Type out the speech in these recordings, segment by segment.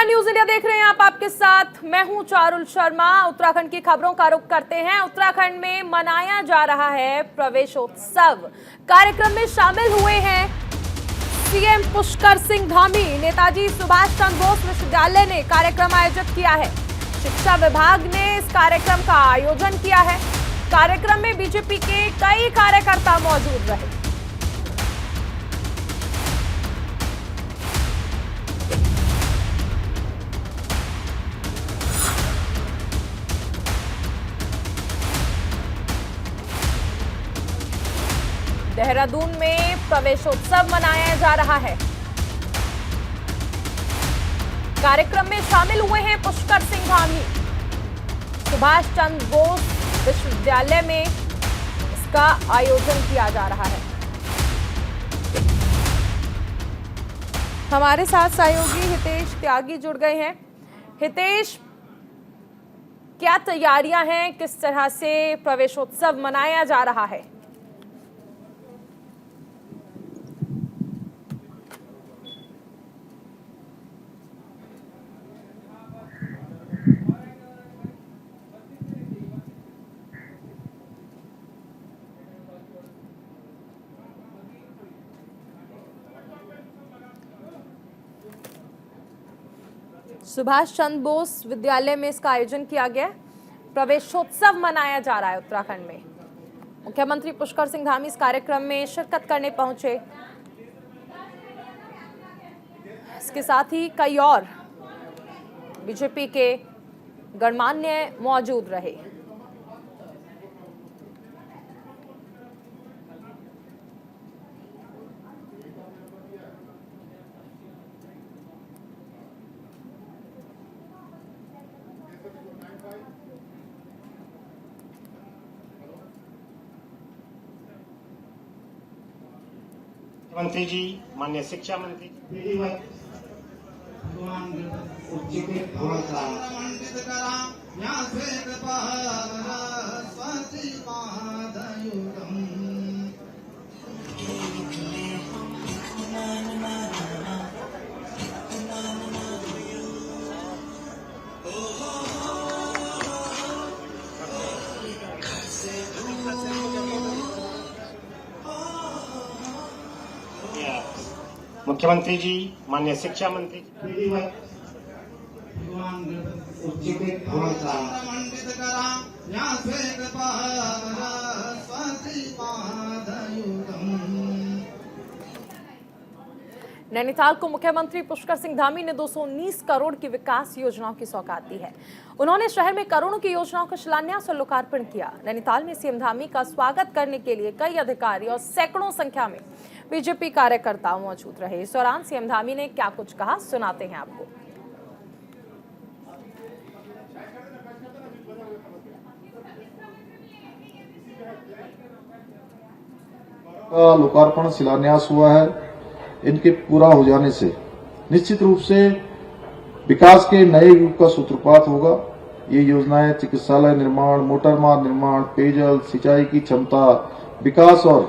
News India देख रहे हैं आप, आपके साथ मैं हूं चारुल शर्मा। उत्तराखंड की खबरों का रुख करते हैं। उत्तराखंड में मनाया जा रहा है प्रवेशोत्सव। कार्यक्रम में शामिल हुए हैं सीएम पुष्कर सिंह धामी। नेताजी सुभाष चंद्र बोस विश्वविद्यालय ने कार्यक्रम आयोजित किया है। शिक्षा विभाग ने इस कार्यक्रम का आयोजन किया है। कार्यक्रम में बीजेपी के कई कार्यकर्ता मौजूद रहे। देहरादून में प्रवेशोत्सव मनाया जा रहा है। कार्यक्रम में शामिल हुए हैं पुष्कर सिंह धामी। सुभाष चंद्र बोस विश्वविद्यालय में इसका आयोजन किया जा रहा है। हमारे साथ सहयोगी हितेश त्यागी जुड़ गए हैं। हितेश, क्या तैयारियां हैं? किस तरह से प्रवेशोत्सव मनाया जा रहा है? सुभाष चंद्र बोस विद्यालय में इसका आयोजन किया गया। प्रवेशोत्सव मनाया जा रहा है उत्तराखंड में। मुख्यमंत्री पुष्कर सिंह धामी इस कार्यक्रम में शिरकत करने पहुंचे। इसके साथ ही कई और बीजेपी के गणमान्य मौजूद रहे। मंत्री जी, माननीय शिक्षा मंत्री मुख्यमंत्री जी, माननीय शिक्षा मंत्री नैनीताल को मुख्यमंत्री पुष्कर सिंह धामी ने 219 करोड़ की विकास योजनाओं की सौगात दी है। उन्होंने शहर में करोड़ों की योजनाओं का शिलान्यास और लोकार्पण किया। नैनीताल में सीएम धामी का स्वागत करने के लिए कई अधिकारी और सैकड़ों संख्या में बीजेपी कार्यकर्ता मौजूद रहे। इस दौरान सीएम धामी ने क्या कुछ कहा, सुनाते हैं आपको। का लोकार्पण शिलान्यास हुआ है। इनके पूरा हो जाने से निश्चित रूप से विकास के नए युग का सूत्रपात होगा। ये योजनाएं चिकित्सालय निर्माण, मोटर मार्ग निर्माण, पेयजल, सिंचाई की क्षमता, विकास और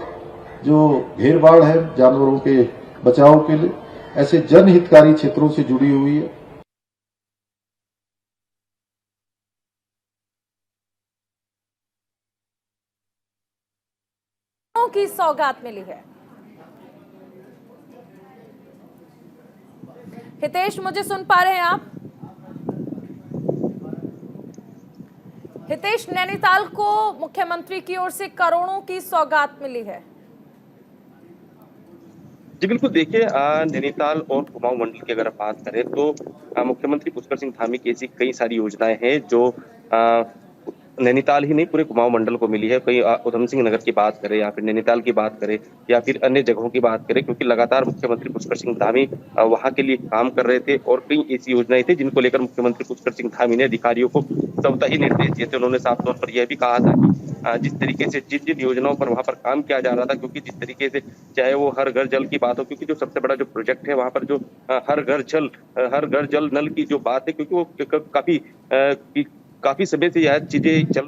जो घेर बाढ़ है जानवरों के बचाव के लिए, ऐसे जनहितकारी क्षेत्रों से जुड़ी हुई है। की सौगात मिली है। हितेश, मुझे सुन पा रहे हैं आप? हितेश, नैनीताल को मुख्यमंत्री की ओर से करोड़ों की सौगात मिली है। जी बिल्कुल, देखिए नैनीताल और कुमाऊं मंडल की अगर बात करें तो मुख्यमंत्री पुष्कर सिंह धामी की ऐसी कई सारी योजनाएं हैं जो नैनीताल ही नहीं पूरे कुमाऊं मंडल को मिली है। कहीं उधम सिंह नगर की बात करें या फिर नैनीताल की बात करें या फिर अन्य जगहों की बात करें, क्योंकि लगातार मुख्यमंत्री पुष्कर सिंह धामी वहां के लिए काम कर रहे थे और कई ऐसी योजनाएं थी जिनको लेकर मुख्यमंत्री पुष्कर सिंह धामी ने अधिकारियों को स्वतः ही निर्देश दिए थे। उन्होंने साफ तौर पर यह भी कहा था कि जिस तरीके से जिन जिन योजनाओं पर वहां पर काम किया जा रहा था, क्योंकि जिस तरीके से चाहे वो हर घर जल की बात हो, क्योंकि जो सबसे बड़ा जो प्रोजेक्ट है वहां पर जो हर घर जल नल की जो बात है, क्योंकि वो काफी समय से यह चीजें चल,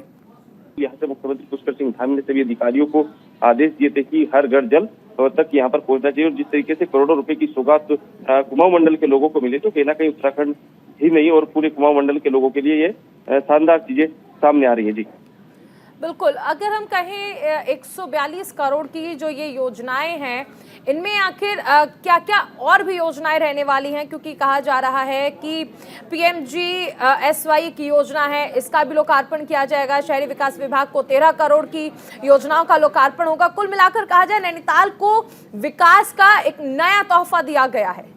यहाँ से मुख्यमंत्री पुष्कर सिंह धामी ने सभी अधिकारियों को आदेश दिए थे कि हर घर जल तक यहाँ पर पहुंचना चाहिए। और जिस तरीके से करोड़ों रुपए की सौगात कुमाऊं मंडल के लोगों को मिली, तो कहीं ना कहीं उत्तराखंड ही नहीं और पूरे कुमाऊं मंडल के लोगों के लिए ये शानदार चीजें सामने आ रही है। जी बिल्कुल, अगर हम कहें 142 करोड़ की जो ये योजनाएं हैं, इनमें आखिर क्या क्या और भी योजनाएं रहने वाली हैं, क्योंकि कहा जा रहा है कि PMGSY की योजना है, इसका भी लोकार्पण किया जाएगा। शहरी विकास विभाग को 13 करोड़ की योजनाओं का लोकार्पण होगा। कुल मिलाकर कहा जाए नैनीताल को विकास का एक नया तोहफा दिया गया है।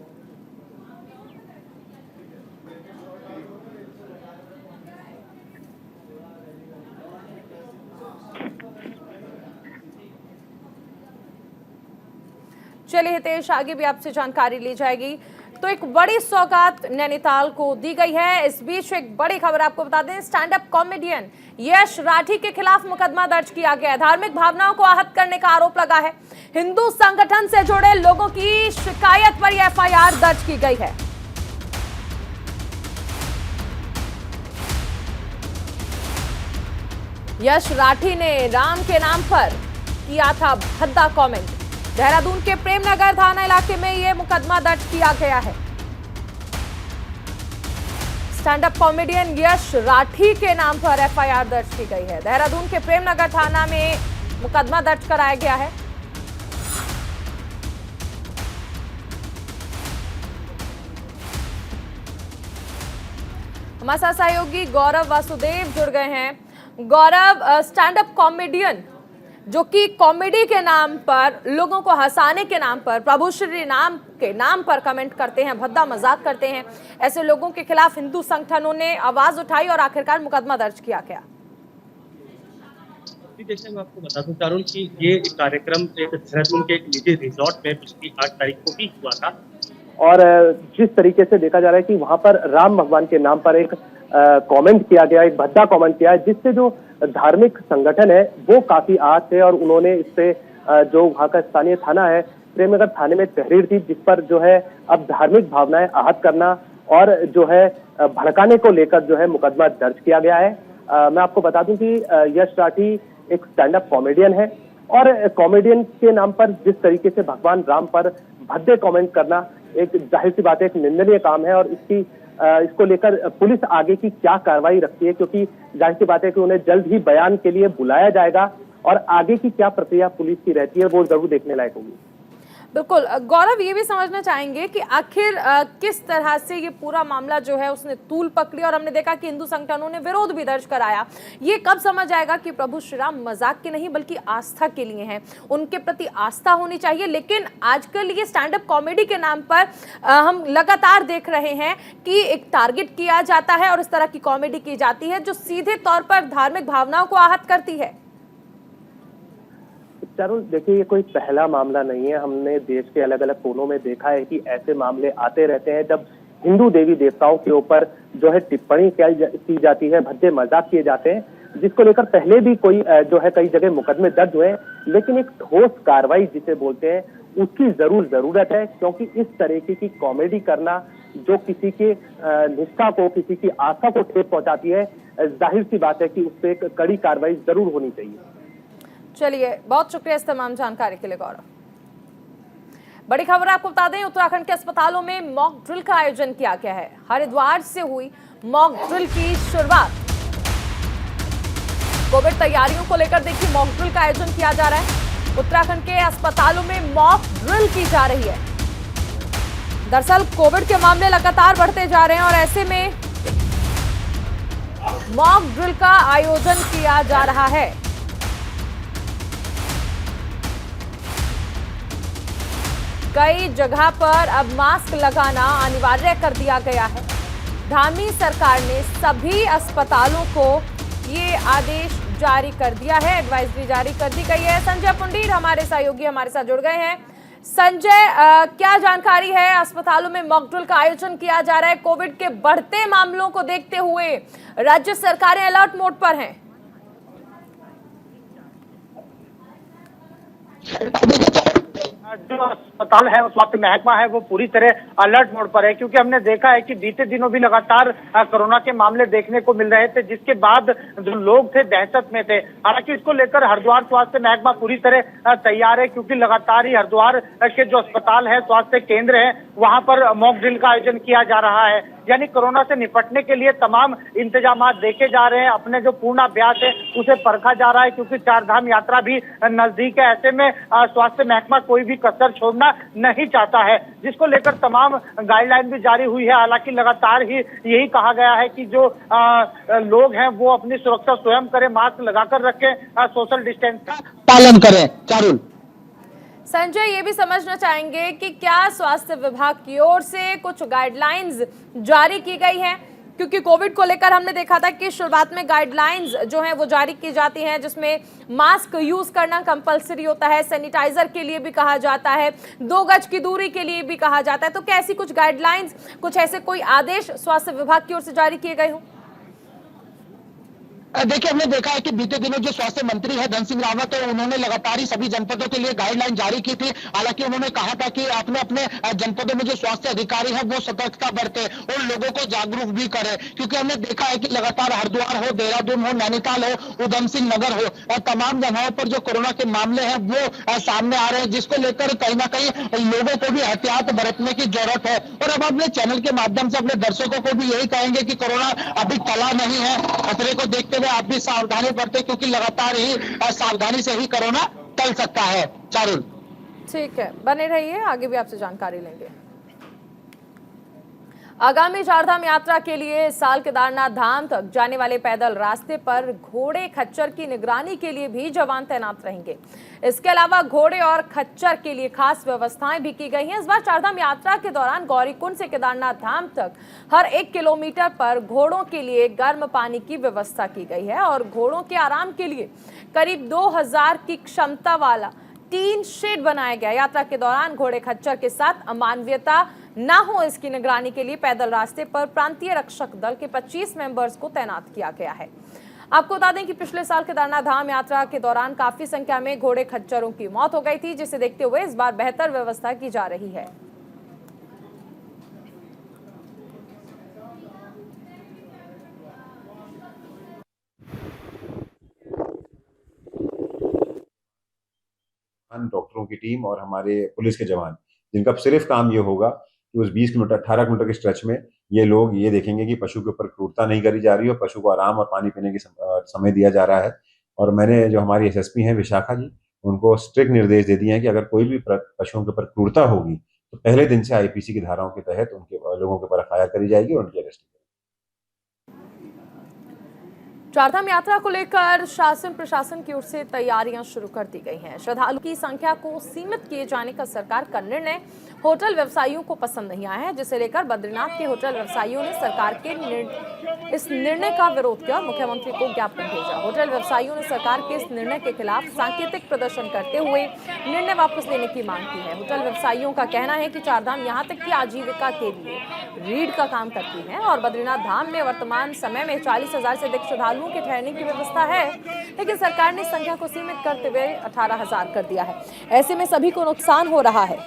चलिए हितेश, आगे भी आपसे जानकारी ली जाएगी। तो एक बड़ी सौगात नैनीताल को दी गई है। इस बीच एक बड़ी खबर आपको बता दें, स्टैंड अप कॉमेडियन यश राठी के खिलाफ मुकदमा दर्ज किया गया है। धार्मिक भावनाओं को आहत करने का आरोप लगा है। हिंदू संगठन से जुड़े लोगों की शिकायत पर यह FIR दर्ज की गई है। यश राठी ने राम के नाम पर किया था भद्दा कमेंट। देहरादून के प्रेमनगर थाना इलाके में यह मुकदमा दर्ज किया गया है। स्टैंड अप कॉमेडियन यश राठी के नाम पर FIR दर्ज की गई है। देहरादून के प्रेमनगर थाना में मुकदमा दर्ज कराया गया है। हमारे साथ सहयोगी गौरव वासुदेव जुड़ गए हैं। गौरव, स्टैंड अप कॉमेडियन जो कि कॉमेडी के नाम पर, लोगों को हंसाने के नाम पर, प्रभु श्री नाम के नाम पर कमेंट करते हैं, भद्दा मजाक करते हैं, ऐसे लोगों के खिलाफ हिंदू संगठनों ने आवाज उठाई और आखिरकार मुकदमा दर्ज किया गया। जैसे मैं आपको बता दूं चारुल कि ये कार्यक्रम देहरादून के एक निजी रिजॉर्ट में पिछली 8 तारीख को भी हुआ था। और जिस तरीके से देखा जा रहा है कि वहां पर राम भगवान के नाम पर एक कमेंट किया गया, एक भद्दा कमेंट किया है, जिससे जो धार्मिक संगठन है वो काफी आहत थे। और उन्होंने इससे जो वहाँ का स्थानीय थाना है प्रेमनगर थाने में तहरीर दी, जिस पर जो है अब धार्मिक भावनाएं आहत करना और जो है भड़काने को लेकर जो है मुकदमा दर्ज किया गया है। मैं आपको बता दूं कि यश राठी एक स्टैंड अप कॉमेडियन है और कॉमेडियन के नाम पर जिस तरीके से भगवान राम पर भद्दे कमेंट करना एक जाहिर सी बात है, एक निंदनीय काम है। और इसको लेकर पुलिस आगे की क्या कार्रवाई रखती है, क्योंकि जाहिर सी बात है कि उन्हें जल्द ही बयान के लिए बुलाया जाएगा और आगे की क्या प्रक्रिया पुलिस की रहती है वो जरूर देखने लायक होगी। बिल्कुल गौरव, ये भी समझना चाहेंगे कि आखिर किस तरह से ये पूरा मामला जो है उसने तूल पकड़ी और हमने देखा कि हिंदू संगठनों ने विरोध भी दर्ज कराया। ये कब समझ आएगा कि प्रभु श्री राम मजाक के नहीं बल्कि आस्था के लिए हैं, उनके प्रति आस्था होनी चाहिए। लेकिन आजकल ये स्टैंड अप कॉमेडी के नाम पर हम लगातार देख रहे हैं कि एक टारगेट किया जाता है और इस तरह की कॉमेडी की जाती है जो सीधे तौर पर धार्मिक भावनाओं को आहत करती है। चारुल, देखिए ये कोई पहला मामला नहीं है। हमने देश के अलग अलग कोनों में देखा है कि ऐसे मामले आते रहते हैं जब हिंदू देवी देवताओं के ऊपर जो है टिप्पणी की जाती है, भद्दे मजाक किए जाते हैं, जिसको लेकर पहले भी कोई जो है कई जगह मुकदमे दर्ज हुए। लेकिन एक ठोस कार्रवाई जिसे बोलते हैं उसकी जरूरत है, क्योंकि इस तरीके की कॉमेडी करना जो किसी के निष्ठा को, किसी की आस्था को ठेस पहुंचाती है, जाहिर सी बात है कि उस पर एक कड़ी कार्रवाई जरूर होनी चाहिए। चलिए, बहुत शुक्रिया इस तमाम जानकारी के लिए गौरव। बड़ी खबर आपको बता दें, उत्तराखंड के अस्पतालों में मॉक ड्रिल का आयोजन किया गया है। हरिद्वार से हुई मॉक ड्रिल की शुरुआत। कोविड तैयारियों को लेकर देखिए मॉक ड्रिल का आयोजन किया जा रहा है। उत्तराखंड के अस्पतालों में मॉक ड्रिल की जा रही है। दरअसल कोविड के मामले लगातार बढ़ते जा रहे हैं और ऐसे में मॉक ड्रिल का आयोजन किया जा रहा है। कई जगह पर अब मास्क लगाना अनिवार्य कर दिया गया है। धामी सरकार ने सभी अस्पतालों को ये आदेश जारी कर दिया है, एडवाइजरी जारी कर दी गई है। संजय पुंडीर हमारे सहयोगी हमारे साथ जुड़ गए हैं। संजय, क्या जानकारी है? अस्पतालों में मॉक ड्रिल का आयोजन किया जा रहा है। कोविड के बढ़ते मामलों को देखते हुए राज्य सरकारें अलर्ट मोड पर हैं। जो अस्पताल है, स्वास्थ्य महकमा है, वो पूरी तरह अलर्ट मोड पर है, क्योंकि हमने देखा है कि बीते दिनों भी लगातार कोरोना के मामले देखने को मिल रहे थे, जिसके बाद जो लोग थे दहशत में थे। हालांकि इसको लेकर हरिद्वार स्वास्थ्य महकमा पूरी तरह तैयार है, क्योंकि लगातार ही हरिद्वार के जो अस्पताल है, स्वास्थ्य केंद्र है, वहां पर मॉक ड्रिल का आयोजन किया जा रहा है। यानी कोरोना से निपटने के लिए तमाम इंतजाम देखे जा रहे हैं। अपने जो पूर्णाभ्यास है उसे परखा जा रहा है, क्योंकि चार धाम यात्रा भी नजदीक है। ऐसे में स्वास्थ्य महकमा कोई भी कसर छोड़ना नहीं चाहता है, जिसको लेकर तमाम गाइडलाइन भी जारी हुई है। हालांकि लगातार ही यही कहा गया है कि जो लोग हैं वो अपनी सुरक्षा स्वयं करें, मास्क लगाकर रखें, सोशल डिस्टेंस का पालन करें। चारुल, संजय, ये भी समझना चाहेंगे कि क्या स्वास्थ्य विभाग की ओर से कुछ गाइडलाइंस जारी की गई हैं, क्योंकि कोविड को लेकर हमने देखा था कि शुरुआत में गाइडलाइंस जो हैं वो जारी की जाती हैं, जिसमें मास्क यूज करना कंपलसरी होता है, सैनिटाइजर के लिए भी कहा जाता है, 2 गज की दूरी के लिए भी कहा जाता है। तो क्या ऐसी कुछ गाइडलाइंस, कुछ ऐसे कोई आदेश स्वास्थ्य विभाग की ओर से जारी किए गए हों? देखिए, हमने देखा है कि बीते दिनों जो स्वास्थ्य मंत्री है धन सिंह रावत, उन्होंने लगातार ही सभी जनपदों के लिए गाइडलाइन जारी की थी। हालांकि उन्होंने कहा था कि अपने अपने जनपदों में जो स्वास्थ्य अधिकारी है वो सतर्कता बरते और लोगों को जागरूक भी करे, क्योंकि हमने देखा है कि लगातार हरिद्वार हो, देहरादून हो, नैनीताल हो, उधम सिंह नगर हो, तमाम जगहों पर जो कोरोना के मामले हैं वो सामने आ रहे हैं, जिसको लेकर कहीं ना कहीं लोगों को भी एहतियात बरतने की जरूरत है। और अब अपने चैनल के माध्यम से अपने दर्शकों को भी यही कहेंगे कि कोरोना अभी टला नहीं है। खतरे को देखते आप भी सावधानी बरतें, क्योंकि लगातार ही सावधानी से ही कोरोना टल सकता है। चारुल, ठीक है, बने रहिए, आगे भी आपसे जानकारी लेंगे। आगामी चारधाम यात्रा के लिए इस साल केदारनाथ धाम तक जाने वाले पैदल रास्ते पर घोड़े खच्चर की निगरानी के लिए भी जवान तैनात रहेंगे। इसके अलावा घोड़े और खच्चर के लिए खास व्यवस्थाएं भी की गई हैं। इस बार चारधाम यात्रा के दौरान गौरीकुंड से केदारनाथ धाम तक हर 1 किलोमीटर पर घोड़ों के लिए गर्म पानी की व्यवस्था की गई है और घोड़ों के आराम के लिए करीब 2000 की क्षमता वाला टीन शेड बनाया गया। यात्रा के दौरान घोड़े खच्चर के साथ अमानवीयता ना हो, इसकी निगरानी के लिए पैदल रास्ते पर प्रांतीय रक्षक दल के 25 मेंबर्स को तैनात किया गया है। आपको बता दें कि पिछले साल केदारनाथ धाम यात्रा के दौरान काफी संख्या में घोड़े खच्चरों की मौत हो गई थी, जिसे देखते हुए इस बार बेहतर व्यवस्था की जा रही है। डॉक्टरों की टीम और हमारे पुलिस के जवान, जिनका सिर्फ काम ये होगा कि उस 20 किलोमीटर 18 किलोमीटर के स्ट्रेच में ये लोग ये देखेंगे कि पशु के ऊपर क्रूरता नहीं करी जा रही है, पशु को आराम और पानी पीने की समय दिया जा रहा है। और मैंने जो हमारी एसएसपी हैं विशाखा जी, उनको स्ट्रिक्ट निर्देश दे दिए हैं कि अगर कोई भी पशुओं के ऊपर क्रूरता होगी तो पहले दिन से आईपीसी की धाराओं के तहत उनके लोगों के ऊपर एफआईआर करी जाएगी और उनकी अरेस्ट की जाएगी। चारधाम यात्रा को लेकर शासन प्रशासन की ओर से तैयारियां शुरू कर दी गई हैं। श्रद्धालुओं की संख्या को सीमित किए जाने का सरकार का निर्णय होटल व्यवसायियों को पसंद नहीं आया है, जिसे लेकर बद्रीनाथ के होटल व्यवसायियों ने सरकार के इस निर्णय का विरोध किया और मुख्यमंत्री को ज्ञापन भेजा। होटल व्यवसायियों ने सरकार के इस निर्णय के खिलाफ सांकेतिक प्रदर्शन करते हुए निर्णय वापस लेने की मांग की है। होटल व्यवसायियों का कहना है कि चारधाम यहां तक कि आजीविका के लिए रीढ़ का काम करती है और बद्रीनाथ धाम में वर्तमान समय में 40,000 से अधिक श्रद्धालुओं के ठहरने की व्यवस्था है, लेकिन सरकार ने संख्या को सीमित करते हुए 18,000 कर दिया है। ऐसे में सभी को नुकसान हो रहा है।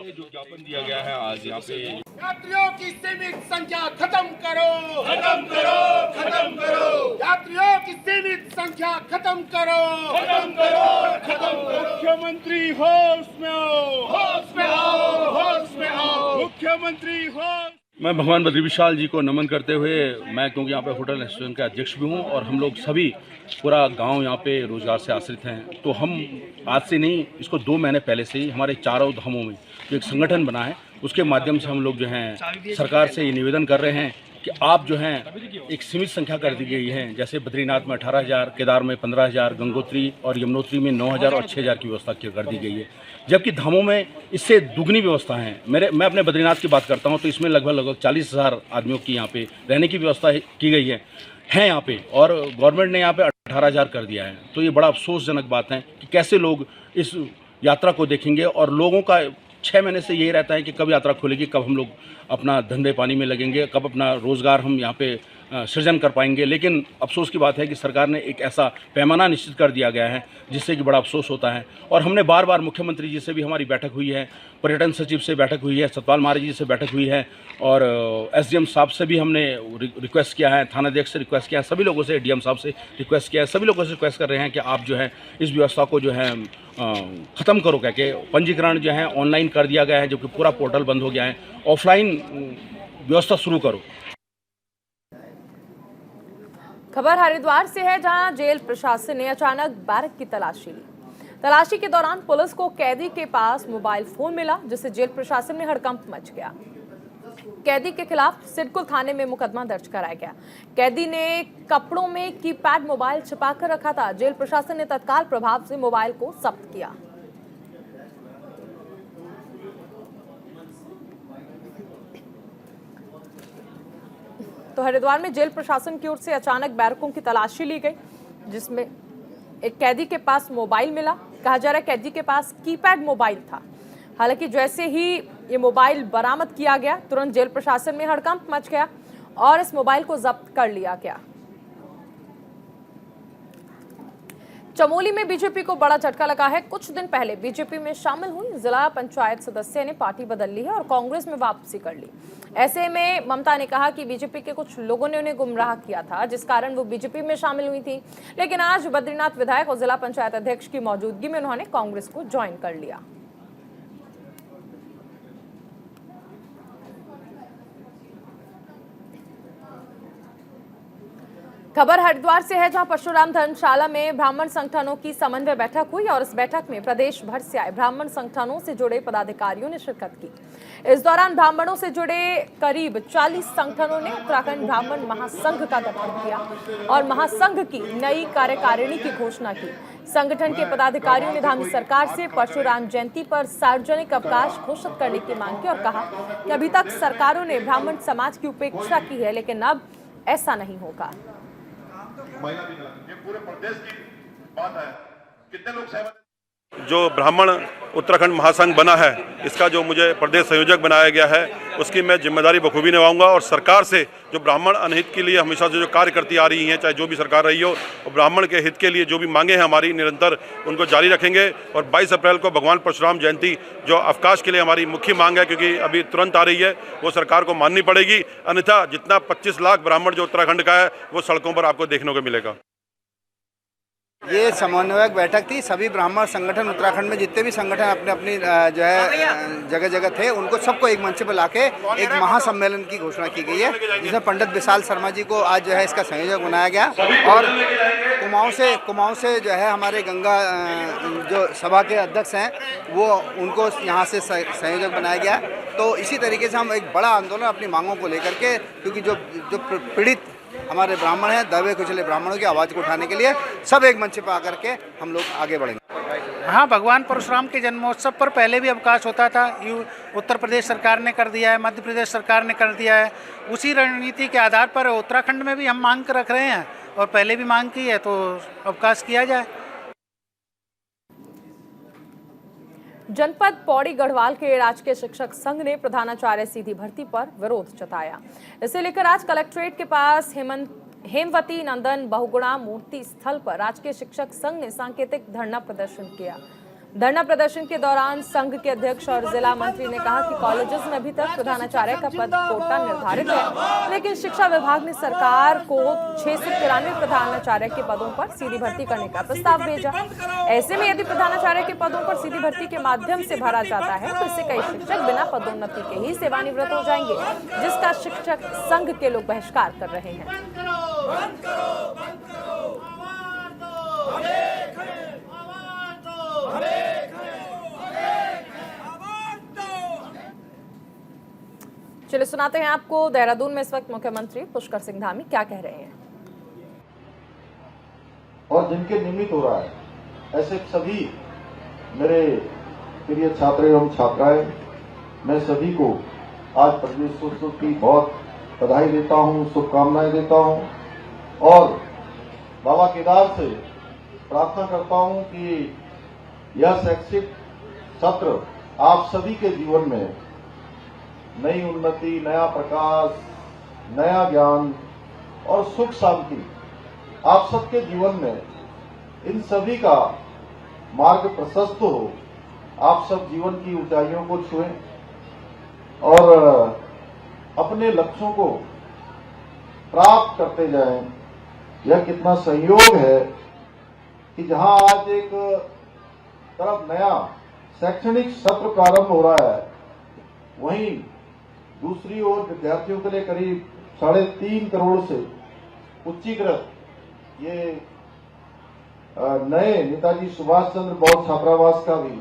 ये जो ज्ञापन दिया गया है आज यहाँ पे, यात्रियों की सीमित संख्या खत्म करो, खत्म करो, खत्म करो। यात्रियों की सीमित संख्या खत्म करो, खत्म करो, खत्म करो। मुख्यमंत्री होश में आओ, होश में आओ, होश में आओ। मुख्यमंत्री होश। मैं भगवान बद्री विशाल जी को नमन करते हुए, मैं क्योंकि यहाँ पे होटल एसोसिएशन का अध्यक्ष भी हूँ और हम लोग सभी पूरा गांव यहाँ पे रोजगार से आश्रित हैं, तो हम आज से नहीं, इसको 2 महीने पहले से ही हमारे चारों धामों में जो एक संगठन बना है उसके माध्यम से हम लोग जो हैं सरकार से ये निवेदन कर रहे हैं कि आप जो हैं एक सीमित संख्या कर दी गई है। जैसे बद्रीनाथ में 18,000, केदार में 15,000, गंगोत्री और यमुनोत्री में 9,000 और 6,000 की व्यवस्था कर दी गई है, जबकि धामों में इससे दुगनी व्यवस्था है। मैं अपने बद्रीनाथ की बात करता हूँ तो इसमें लगभग 40,000 आदमियों की यहाँ पे रहने की व्यवस्था की गई है यहाँ पे, और गवर्नमेंट ने यहाँ पे 18,000 कर दिया है। तो ये बड़ा अफसोसजनक बात है कि कैसे लोग इस यात्रा को देखेंगे, और लोगों का 6 महीने से यही रहता है कि कब यात्रा खुलेगी, कब हम लोग अपना धंधे पानी में लगेंगे, कब अपना रोज़गार हम यहाँ पे सृजन कर पाएंगे। लेकिन अफसोस की बात है कि सरकार ने एक ऐसा पैमाना निश्चित कर दिया गया है जिससे कि बड़ा अफसोस होता है। और हमने बार बार मुख्यमंत्री जी से भी हमारी बैठक हुई है, पर्यटन सचिव से बैठक हुई है, सतपाल महाराज जी से बैठक हुई है, और एसडीएम साहब से भी हमने रिक्वेस्ट किया है, थानाध्यक्ष से रिक्वेस्ट किया है, सभी लोगों से, डीएम साहब से रिक्वेस्ट किया है, सभी लोगों से रिक्वेस्ट कर रहे हैं कि आप जो है इस व्यवस्था को जो है ख़त्म करो कह के। पंजीकरण जो है ऑनलाइन कर दिया गया है, जबकि पूरा पोर्टल बंद हो गया है, ऑफलाइन व्यवस्था शुरू करो। खबर हरिद्वार से है, जहां जेल प्रशासन ने अचानक बैरक की तलाशी ली। तलाशी के दौरान पुलिस को कैदी के पास मोबाइल फोन मिला, जिससे जेल प्रशासन में हड़कंप मच गया। कैदी के खिलाफ सिडकुल थाने में मुकदमा दर्ज कराया गया। कैदी ने कपड़ों में कीपैड मोबाइल छिपाकर रखा था। जेल प्रशासन ने तत्काल प्रभाव से मोबाइल को जब्त किया। तो हरिद्वार में जेल प्रशासन की ओर से अचानक बैरकों की तलाशी ली गई, जिसमें एक कैदी के पास मोबाइल मिला। कहा जा रहा है कैदी के पास कीपैड मोबाइल था। हालांकि जैसे ही ये मोबाइल बरामद किया गया, तुरंत जेल प्रशासन में हड़कंप मच गया और इस मोबाइल को जब्त कर लिया गया। चमोली में बीजेपी को बड़ा झटका लगा है। कुछ दिन पहले बीजेपी में शामिल हुई जिला पंचायत सदस्य ने पार्टी बदल ली है और कांग्रेस में वापसी कर ली। ऐसे में ममता ने कहा कि बीजेपी के कुछ लोगों ने उन्हें गुमराह किया था, जिस कारण वो बीजेपी में शामिल हुई थी। लेकिन आज बद्रीनाथ विधायक और जिला पंचायत अध्यक्ष की मौजूदगी में उन्होंने कांग्रेस को ज्वाइन कर लिया। खबर हरिद्वार से है, जहां परशुराम धर्मशाला में ब्राह्मण संगठनों की समन्वय बैठक हुई और इस बैठक में प्रदेश भर से आए ब्राह्मण संगठनों से जुड़े पदाधिकारियों ने शिरकत की। इस दौरान ब्राह्मणों से जुड़े करीब 40 संगठनों ने उत्तराखंड ब्राह्मण महासंघ का गठन किया और महासंघ की नई कार्यकारिणी की घोषणा की। संगठन के पदाधिकारियों ने धामी सरकार से परशुराम जयंती पर सार्वजनिक अवकाश घोषित करने की मांग की और कहा कि अभी तक सरकारों ने ब्राह्मण समाज की उपेक्षा की है, लेकिन अब ऐसा नहीं होगा। ये पूरे प्रदेश की बात है। कितने लोग सहमत हैं? जो ब्राह्मण उत्तराखंड महासंघ बना है, इसका जो मुझे प्रदेश संयोजक बनाया गया है, उसकी मैं जिम्मेदारी बखूबी निभाऊंगा और सरकार से जो ब्राह्मण अनहित के लिए हमेशा से जो कार्य करती आ रही हैं, चाहे जो भी सरकार रही हो, और ब्राह्मण के हित के लिए जो भी मांगे हैं हमारी निरंतर, उनको जारी रखेंगे। और 22 अप्रैल को भगवान परशुराम जयंती जो अवकाश के लिए हमारी मुख्य मांग है, क्योंकि अभी तुरंत आ रही है, वो सरकार को माननी पड़ेगी। अन्यथा जितना 25 लाख ब्राह्मण जो उत्तराखंड का है, वो सड़कों पर आपको देखने को मिलेगा। ये समन्वयक बैठक थी। सभी ब्राह्मण संगठन उत्तराखंड में जितने भी संगठन अपने अपनी जो है जगह जगह थे, उनको सबको एक मंच पर लाके एक महासम्मेलन की घोषणा की गई है, जिसमें पंडित विशाल शर्मा जी को आज जो है इसका संयोजक बनाया गया। और कुमाऊं से जो है हमारे गंगा जो सभा के अध्यक्ष हैं, वो उनको यहाँ से संयोजक बनाया गया। तो इसी तरीके से हम एक बड़ा आंदोलन अपनी मांगों को लेकर के, क्योंकि जो पीड़ित हमारे ब्राह्मण हैं, दबे कुचले ब्राह्मणों की आवाज़ को उठाने के लिए सब एक मंच पर आकर के हम लोग आगे बढ़ेंगे। हाँ, भगवान परशुराम के जन्मोत्सव पर पहले भी अवकाश होता था। उत्तर प्रदेश सरकार ने कर दिया है, मध्य प्रदेश सरकार ने कर दिया है। उसी रणनीति के आधार पर उत्तराखंड में भी हम मांग कर रख रहे हैं और पहले भी मांग की है, तो अवकाश किया जाए। जनपद पौड़ी गढ़वाल के राजकीय शिक्षक संघ ने प्रधानाचार्य सीधी भर्ती पर विरोध जताया। इसे लेकर आज कलेक्ट्रेट के पास हेमवती नंदन बहुगुणा मूर्ति स्थल पर राजकीय शिक्षक संघ ने सांकेतिक धरना प्रदर्शन किया। धरना प्रदर्शन के दौरान संघ के अध्यक्ष और जिला मंत्री ने कहा कि कॉलेजेस में अभी तक प्रधानाचार्य का पद कोटा निर्धारित है, लेकिन शिक्षा विभाग ने सरकार को 693 प्रधानाचार्य के पदों पर सीधी भर्ती करने का प्रस्ताव भेजा। ऐसे में यदि प्रधानाचार्य के पदों पर सीधी भर्ती के माध्यम से भरा जाता है, तो इससे कई शिक्षक बिना पदोन्नति के ही सेवानिवृत्त हो जाएंगे, जिसका शिक्षक संघ के लोग बहिष्कार कर रहे हैं। चलिए सुनाते हैं आपको देहरादून में इस वक्त मुख्यमंत्री पुष्कर सिंह धामी क्या कह रहे हैं। और जिनके निमित्त हो रहा है, ऐसे सभी मेरे प्रिय छात्र एवं छात्राएं, मैं सभी को आज प्रदेशोत्सव की बहुत बधाई देता हूं, शुभकामनाएं देता हूं और बाबा केदार से प्रार्थना करता हूं कि यह शैक्षिक सत्र आप सभी के जीवन में नई उन्नति, नया प्रकाश, नया ज्ञान और सुख शांति आप सबके जीवन में इन सभी का मार्ग प्रशस्त हो, आप सब जीवन की ऊंचाइयों को छुएं और अपने लक्ष्यों को प्राप्त करते जाएं। यह कितना संयोग है कि जहां आज एक तरफ नया शैक्षणिक सत्र प्रारंभ हो रहा है, वहीं दूसरी ओर विद्यार्थियों के लिए करीब 3.5 करोड़ से उच्चीकृत ये नए नेताजी सुभाष चंद्र बोस छात्रावास का भी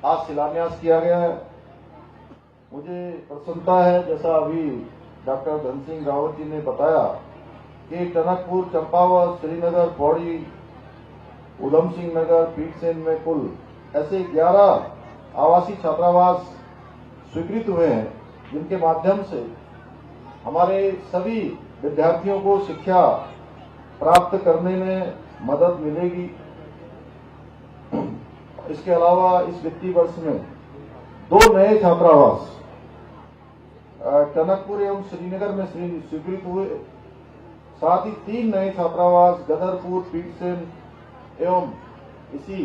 आज शिलान्यास किया गया है। मुझे प्रसन्नता है, जैसा अभी डॉक्टर धन सिंह रावत जी ने बताया, कि टनकपुर, चंपावत, श्रीनगर, पौड़ी, उधम सिंह नगर, पीटसेन में कुल ऐसे 11 आवासीय छात्रावास स्वीकृत हुए हैं, जिनके माध्यम से हमारे सभी विद्यार्थियों को शिक्षा प्राप्त करने में मदद मिलेगी। इसके अलावा इस वित्तीय वर्ष में 2 नए छात्रावास टनकपुर एवं श्रीनगर में स्वीकृत हुए, साथ ही 3 नए छात्रावास गदरपुर, पीटसेन एवं इसी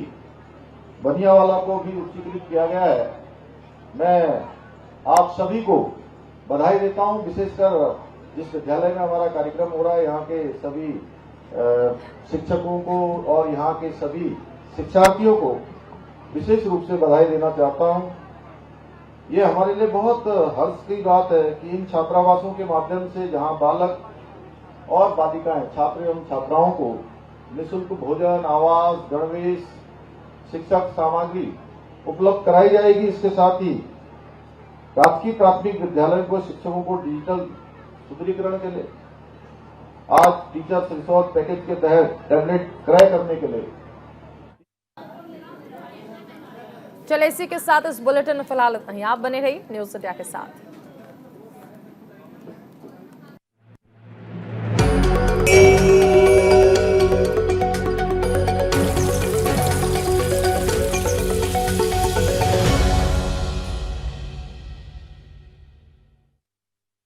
बनियावाला को भी उच्चीकृत किया गया है। मैं आप सभी को बधाई देता हूं, विशेषकर जिस विद्यालय में हमारा कार्यक्रम हो रहा है, यहाँ के सभी शिक्षकों को और यहाँ के सभी शिक्षार्थियों को विशेष रूप से बधाई देना चाहता हूं। ये हमारे लिए बहुत हर्ष की बात है कि इन छात्रावासों के माध्यम से जहां बालक और बालिकाएं, छात्र एवं छात्राओं को निःशुल्क भोजन, आवास, गणवेश, शिक्षक सामग्री उपलब्ध कराई जाएगी। इसके साथ ही राजकीय प्राथमिक विद्यालय को शिक्षकों को डिजिटल सुदृढ़ीकरण के लिए आज टीचर्स रिसोर्स पैकेज के तहत टैबलेट क्रय करने के लिए। चले इसी के साथ इस बुलेटिन में फिलहाल इतना ही। आप बने रहिए न्यूज़ इंडिया के साथ।